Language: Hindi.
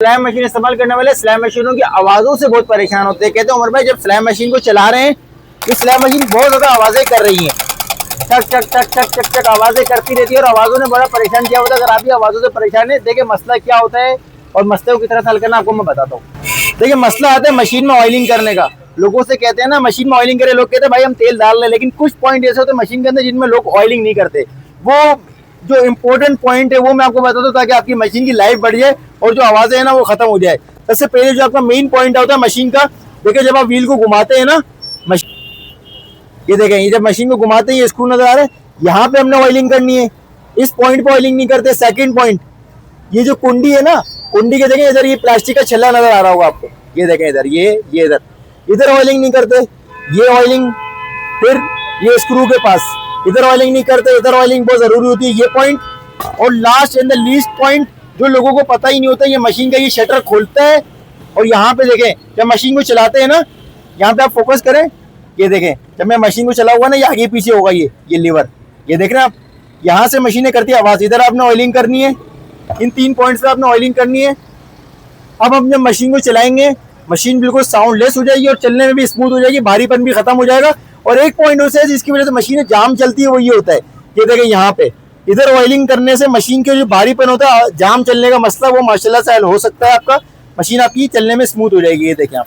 स्लैम मशीन इस्तेमाल करने वाले स्लैम मशीनों की आवाज़ों से बहुत परेशान होते हैं। कहते हैं उमर भाई जब स्लैम मशीन को चला रहे हैं तो स्लैम मशीन बहुत ज़्यादा आवाज़ें कर रही हैं, टक टक टक टक टक टक आवाज़ें करती रहती है और आवाज़ों ने बड़ा परेशान किया होता है। अगर आप भी आवाज़ों से परेशान है, देखिए मसला क्या होता है और मसले को किस तरह हल करना आपको मैं बताता हूँ। देखिए मसला आता है मशीन में ऑयलिंग करने का। लोगों से कहते हैं ना मशीन में ऑयलिंग करे, लोग कहते हैं भाई हम तेल डाल रहे हैं, लेकिन कुछ पॉइंट ऐसे होते हैं मशीन के अंदर जिनमें लोग ऑयलिंग नहीं करते। वो जो इम्पोर्टेंट पॉइंट है वो मैं आपको बताता हूँ ताकि आपकी मशीन की लाइफ बढ़ जाए और जो आवाज़ें हैं ना वो खत्म हो जाए। सबसे पहले जो आपका मेन पॉइंट होता है मशीन का, देखिए जब आप व्हील को घुमाते हैं ना, ये देखें, ये जब मशीन को घुमाते हैं ये स्क्रू नजर आ रहा है, यहाँ पे हमने ऑयलिंग करनी है, इस पॉइंट पे ऑयलिंग नहीं करते। सेकंड पॉइंट, ये जो कुंडी है ना, कुंडी के देखें इधर ये प्लास्टिक का छल्ला नजर आ रहा होगा आपको, ये देखें इधर, ये इधर ऑयलिंग नहीं करते, ये ऑयलिंग। फिर ये स्क्रू के पास इधर ऑयलिंग नहीं करते, इधर ऑयलिंग बहुत जरूरी होती है, ये पॉइंट। और last and the least point जो लोगों को पता ही नहीं होता, ये मशीन का ये शटर खोलता है और यहाँ पे देखें जब मशीन को चलाते हैं ना, यहाँ पे आप फोकस करें, ये देखें जब मैं मशीन को चला हुआ ना, ये आगे पीछे होगा, ये लीवर, ये देख रहे हैं आप, यहाँ से मशीनें करती है आवाज़। इधर आपने ऑयलिंग करनी है, इन 3 पॉइंट्स पे आपने ऑयलिंग करनी है। अब हम जब मशीन को चलाएंगे मशीन बिल्कुल साउंडलेस हो जाएगी और चलने में भी स्मूथ हो जाएगी, भारीपन भी खत्म हो जाएगा। और एक पॉइंट होता है जिसकी वजह से मशीनें जाम चलती है, वो ये होता है, ये देखें यहाँ पे इधर ऑयलिंग करने से मशीन के जो भारीपन होता है, जाम चलने का मसला, वो माशाल्लाह से हल हो सकता है आपका, मशीन आपकी चलने में स्मूथ हो जाएगी। ये देखें आप।